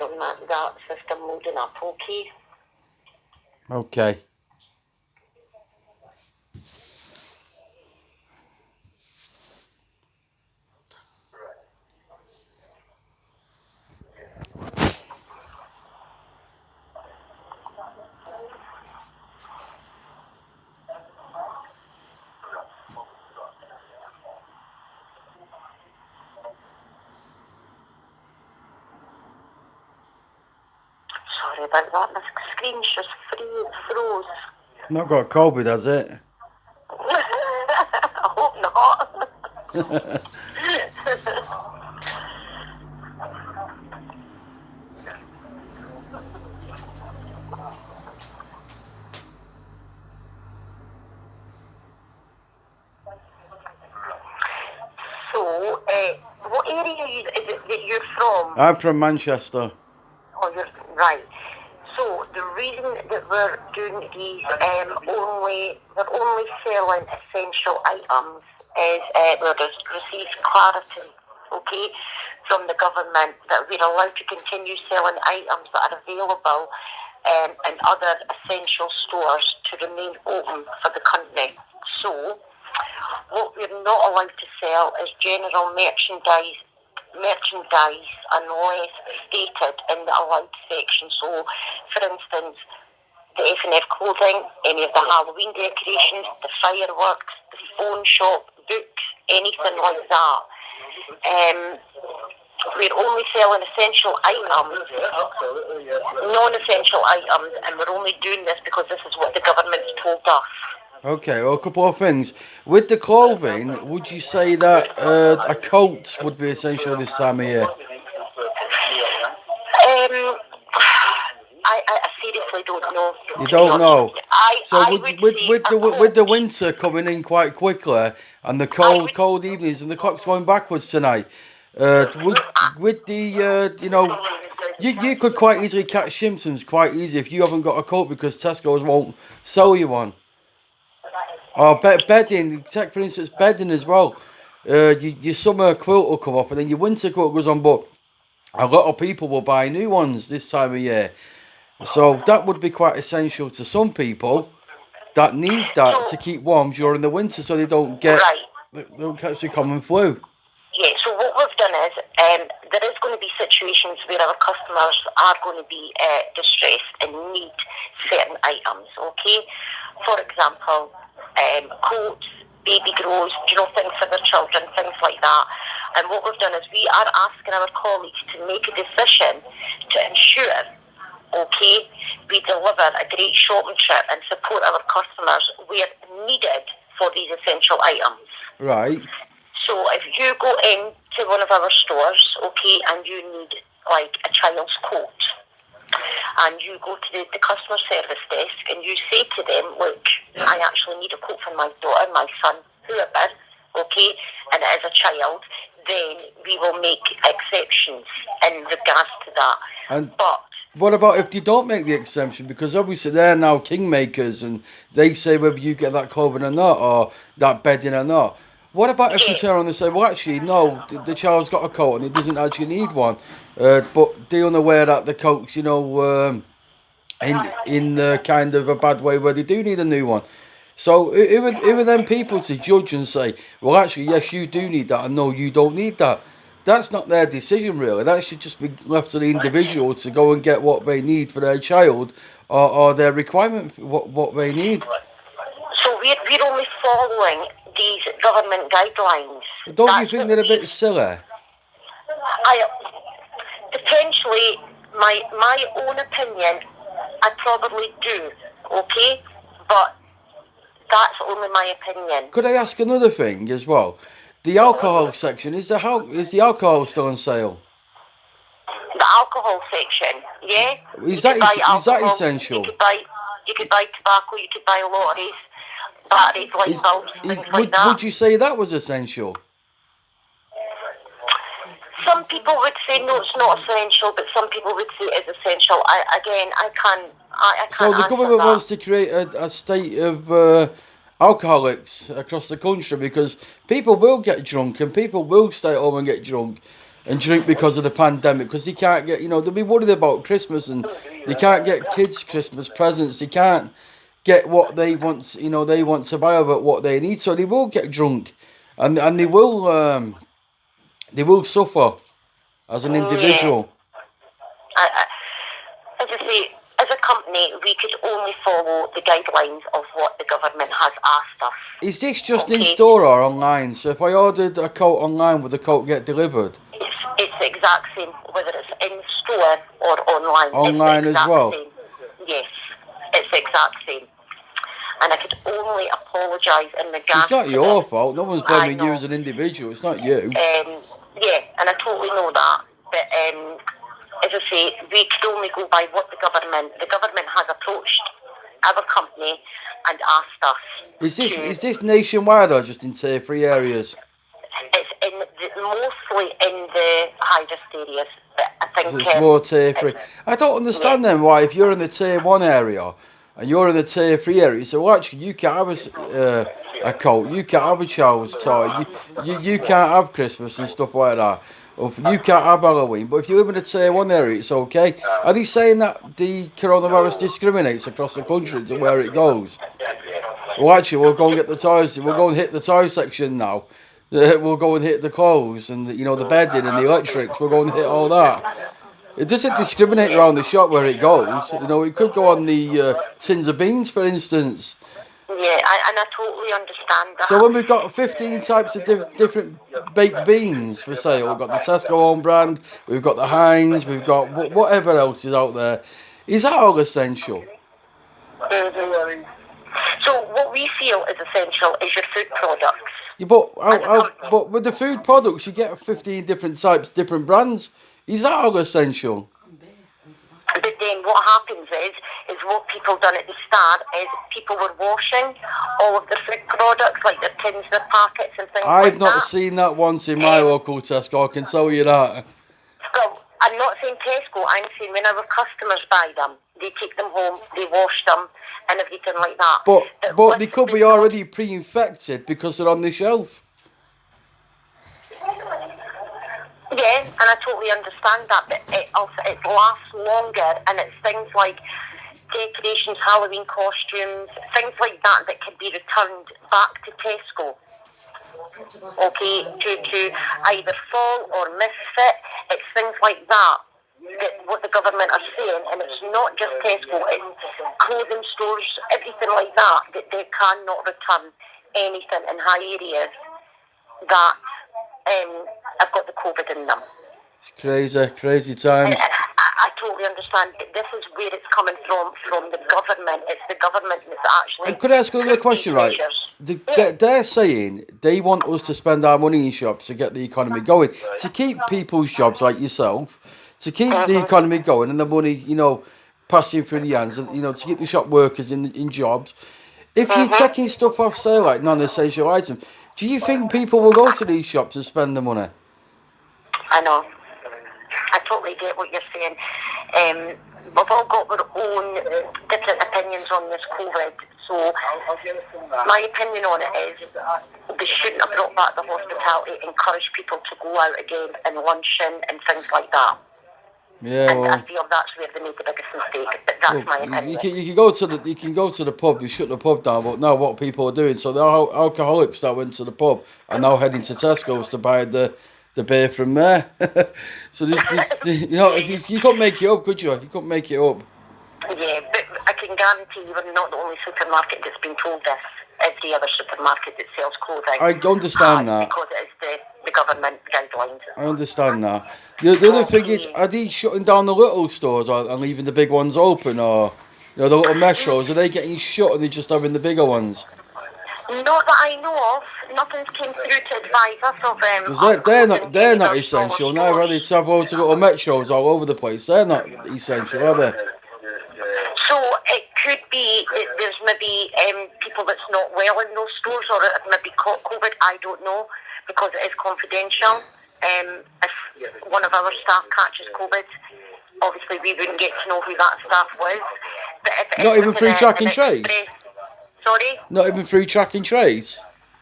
waiting on that system loading up, okay? Okay. Sorry about that, my screen's just froze. Not got COVID, has it? I hope not. So, what area is it that you're from? I'm from Manchester. Oh, you're right. So the reason that we're doing these we're only selling essential items is we've received clarity, okay, from the government that we're allowed to continue selling items that are available in other essential stores to remain open for the country. So what we're not allowed to sell is general merchandise unless stated in the allowed section. So, for instance, the F&F clothing, any of the Halloween decorations, the fireworks, the phone shop, books, anything like that. We're only selling essential items, non-essential items, and we're only doing this because this is what the government's told us. Okay, well, a couple of things. With the clothing, would you say that a coat would be essential this time of year? I seriously don't know. You don't know. So I with would with say with a the coat. with the winter coming in quite quickly and the I would. cold evenings and the clock's going backwards tonight, with the you could quite easily catch symptoms quite easy if you haven't got a coat because Tesco's won't sell you one. Or bedding, take for instance bedding as well. Your summer quilt will come off and then your winter quilt goes on, but a lot of people will buy new ones this time of year. So that would be quite essential to some people that need that to So keep warm during the winter, so right. they don't catch the common flu. Yeah, so what we've done is there is going to be situations where our customers are going to be distressed and need certain items, okay? For example, coats, baby grows, things for their children, things like that. And what we've done is we are asking our colleagues to make a decision to ensure, okay, we deliver a great shopping trip and support our customers where needed for these essential items. Right. So if you go into one of our stores, okay, and you need like a child's coat, and you go to the customer service desk and you say to them, look, I actually need a coat for my daughter, my son, whoever, okay, and it is a child, then we will make exceptions in regards to that. And But what about if you don't make the exemption? Because obviously they're now kingmakers and they say whether you get that clothing or not, or that bedding or not. What about if they yeah, turn around and say, well, actually, no, the child's got a coat and he doesn't actually need one, but they're unaware that the coat's, in the kind of a bad way where they do need a new one. So who are them people to judge and say, well, actually, yes, you do need that, and no, you don't need that? That's not their decision, really. That should just be left to the individual to go and get what they need for their child or their requirement for what they need. so we're only following these government guidelines. But don't you That's think what they're a we, bit silly? I potentially my own opinion, I probably do, okay, but that's only my opinion. Could I ask another thing as well? The alcohol section, is the alcohol still on sale? The alcohol section, yeah, you Is could that buy is that alcohol, essential? you could buy tobacco, you could buy lotteries, batteries, light bulbs, things like that. Would you say that was essential? Some people would say no, it's not essential, but some people would say it is essential. I So can't the answer government that. wants to create a state of alcoholics across the country because people will get drunk and people will stay at home and get drunk. and drink because of the pandemic, because they can't get, they'll be worried about Christmas, and they can't get kids Christmas presents. They can't get what they want, they want to buy about what they need, so they will get drunk, and they will suffer as an Yeah. individual. As I say, as a company, we could only follow the guidelines of what the government has asked us. Is this just in Okay? store or online? So if I ordered a coat online, would the coat get delivered? It's the exact same, whether it's in store or online. Online it's the as exact well? Same. Yes, it's the exact same. And I could only apologise in regards It's not to your this. fault. No one's I blaming you know. as an individual. It's not you. Yeah, and I totally know that. But as I say, we could only go by what the government has approached our company and asked us. Is this nationwide or just in tier 3 areas? It's mostly in the high risk areas. But I think So it's more tier 3. I don't understand then why, if you're in the tier 1 area and you're in the tier 3 area, so well, actually you can't have a coat, you can't have a child's toy, you can't have Christmas and stuff like that. Or you can't have Halloween, but if you live in the tier 1 area, it's okay. Are they saying that the coronavirus discriminates across the country to where it goes? Well, actually, we'll go and get the toys. We'll go and hit the toy section now. We'll go and hit the clothes and the bedding and the electrics. We'll go and hit all that. It doesn't discriminate around the shop where it goes. It could go on the tins of beans, for instance. Yeah, and I totally understand that. So when we've got 15 types of different baked beans for sale, we've got the Tesco own brand, we've got the Heinz, we've got whatever else is out there. Is that all essential? Mm-hmm. So what we feel is essential is your food products. Yeah, but with the food products, you get 15 different types, different brands. Is that all essential? But then what happens is what people done at the start is people were washing all of their food products, like their tins, their packets and things like that. I've not seen that once in my local Tesco, I can tell you that. Well, I'm not saying Tesco, I'm saying when our customers buy them, they take them home, they wash them and everything like that. But they could be already pre-infected because they're on the shelf. Yeah, and I totally understand that, but it lasts longer, and it's things like decorations, Halloween costumes, things like that can be returned back to Tesco. Okay, to either fall or misfit. It's things like that what the government are saying, and it's not just Tesco, it's clothing stores, everything like that they cannot return anything in high areas that have got the COVID in them. It's crazy times. I totally understand. This is where it's coming from the government. It's the government that's actually... And could I ask another question, right? They're saying they want us to spend our money in shops to get the economy going, to keep people's jobs like yourself, to keep the economy going and the money, passing through the hands, to keep the shop workers in jobs. If you're taking stuff off sale like non-essential items, do you think people will go to these shops and spend the money? I know. I totally get what you're saying. We've all got our own different opinions on this COVID. So my opinion on it is they shouldn't have brought back the hospitality, encourage people to go out again and luncheon and things like that. Yeah, and I feel that's where they made the biggest mistake. But that's my opinion. You can go to the pub. You shut the pub down, but now what people are doing? So the alcoholics that went to the pub are now heading to Tesco's to buy the beer from there. So you couldn't make it up, could you? You couldn't make it up. Yeah, but I can guarantee you we're not the only supermarket that's been told this. Every other supermarket that sells clothing. I understand that. Because it is the government guidelines. I understand that. The other thing is, are they shutting down the little stores and leaving the big ones open, or the little metros? Are they getting shut, or are they just having the bigger ones? Not that I know of. Nothing's came through to advise us of them. Because they're not essential. Neither are they to have loads of little metros all over the place. They're not essential, are they? So it could be there's maybe people that's not well in those stores, or it maybe caught COVID. I don't know, because it is confidential. If one of our staff catches COVID, obviously we wouldn't get to know who that staff was. But if not even through track and trace. Sorry. Not even through track and trace.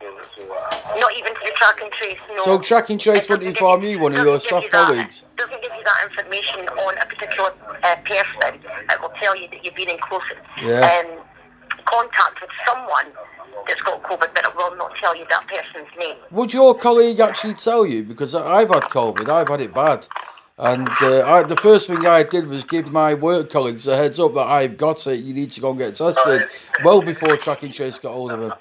Not even through track and trace, no. So track and trace wouldn't inform you, one of your staff colleagues? Doesn't give you that information on a particular person. It will tell you that you've been in close contact with someone that's got COVID, but it will not tell you that person's name. Would your colleague actually tell you? Because I've had COVID, I've had it bad. And the first thing I did was give my work colleagues a heads up that I've got it, you need to go and get tested, well before track and trace got hold of them.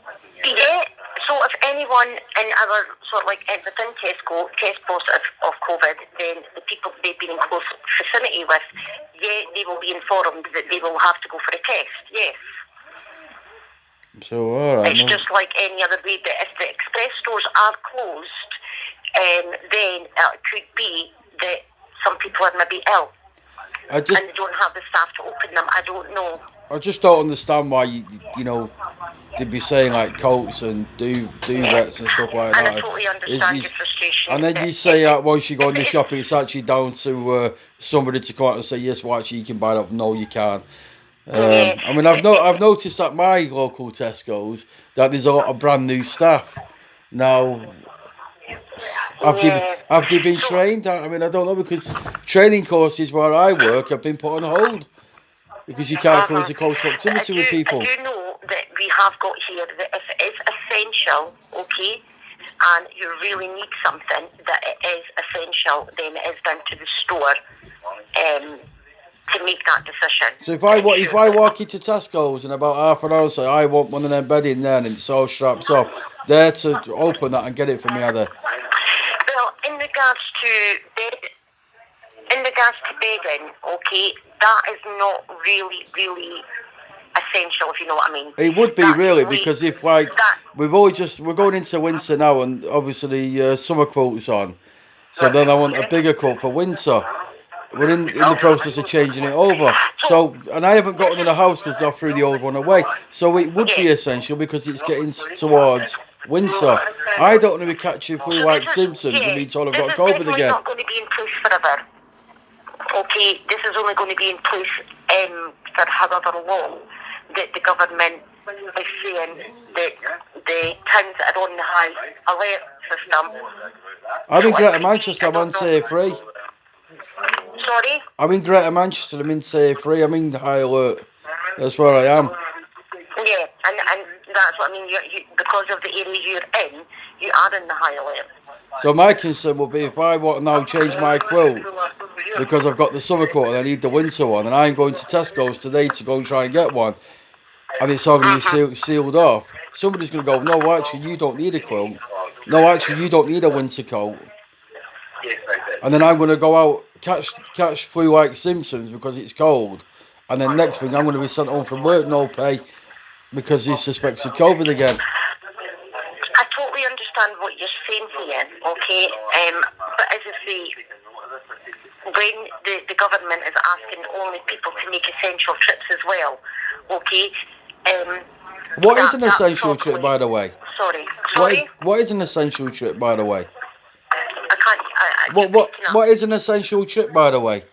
Yeah, so if anyone in our, sort of like within Tesco, test positive of COVID, then the people they've been in close vicinity with, they will be informed that they will have to go for a test, yes. So, alright. It's just like any other way, that if the express stores are closed, then it could be that some people are maybe ill and they don't have the staff to open them. I don't know. I just don't understand why you know they'd be saying like Colts and duvets and stuff like that. And I totally understand your frustration. And then you say once you go in the shop, it's actually down to somebody to come out and say yes, well actually you can buy that. No, you can't. I mean, I've noticed at my local Tesco's that there's a lot of brand new staff now. Have they been trained? I mean, I don't know, because training courses where I work have been put on hold because you can't go into close proximity with people. I do know that we have got here that if it is essential, okay, and you really need something, that it is essential, then it is down to the store to make that decision. So if I walk into Tesco's in about half an hour and say I want one of them bedding there and it's all straps up, there to open that and get it for me, are they? Well, in regards to bedding, okay, that is not really essential, if you know what I mean. It would be really, because if we're going into winter now, and obviously summer quote's on, so then I want a bigger coat for winter. We're in the process of changing it over. So, and I haven't gotten in the house because I threw the old one away. So it would be essential because it's getting towards winter. I don't want to be catching flu like Simpsons and being told I've got COVID again. This is not going to be in place forever. Okay, this is only going to be in place for however long that the government is saying that the towns that are on the high alert system. I'm in Greater Manchester, I'm on Tier 3. Sorry? I'm in Greater Manchester, I'm in Tier 3, I'm in high alert. That's where I am. Yeah, and that's what I mean, you, because of the area you're in, you are in the high alert. So my concern would be if I want to now change my quilt because I've got the summer coat and I need the winter one, and I'm going to Tesco's today to go and try and get one, and it's all going to be sealed off, somebody's going to go, no, actually, you don't need a quilt. No, actually, you don't need a winter coat. And then I'm going to go out, catch flu like Simpsons because it's cold, and then next thing I'm going to be sent home from work, no pay, because he's suspected COVID again. I totally understand what you're saying here, okay? But as I say, when the government is asking only people to make essential trips as well, okay? What is an essential trip, by the way? Sorry? What is an essential trip, by the way? I can't... What is an essential trip, by the way?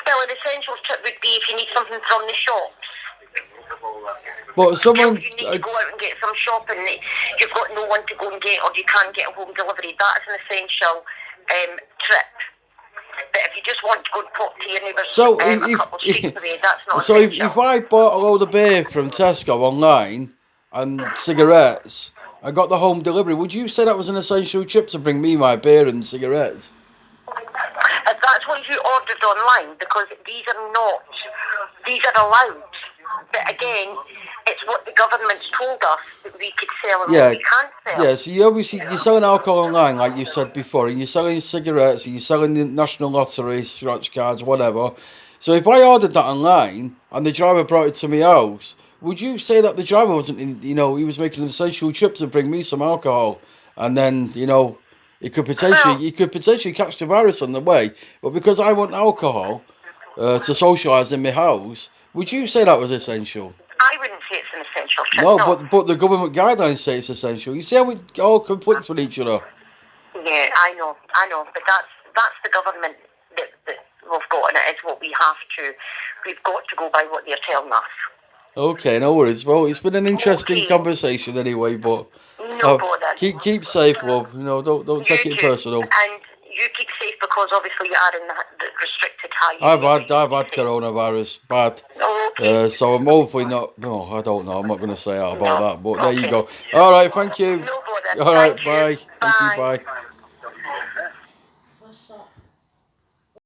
Well, an essential trip would be if you need something from the shops. But someone... You need to go out and get some shopping that you've got no one to go and get, or you can't get a home delivery. That's an essential trip. But if you just want to go and talk to your neighbours a couple of streets away, that's not essential. So if I bought a load of beer from Tesco online and cigarettes, I got the home delivery, would you say that was an essential trip to bring me my beer and cigarettes? If that's what you ordered online, because these are allowed. But again, it's what the government's told us that we could sell and what we can't sell. Yeah, so you're selling alcohol online, like you said before, and you're selling cigarettes, and you're selling the National Lottery, scratch cards, whatever. So if I ordered that online and the driver brought it to my house, would you say that the driver wasn't, he was making an essential trip to bring me some alcohol, and then, he could potentially catch the virus on the way, but because I want alcohol to socialise in my house, would you say that was essential? I wouldn't say it's an essential trip. No, but the government guidelines say it's essential. You see how it all conflicts with each other? Yeah, I know, but that's the government that we've got, and it is what we've got to go by what they're telling us. Okay, no worries. Well, it's been an interesting conversation anyway, but... No No bother. Keep safe, love. You know, don't take it personal. And you keep safe because obviously you are in the restricted high. I've had coronavirus, bad. Okay. So I'm hopefully not. No, I don't know. I'm not going to say out about that. But there you Okay. go. All right, thank you. No bother. All right, Thank bye. you. Thank you, Bye. bye. What's that?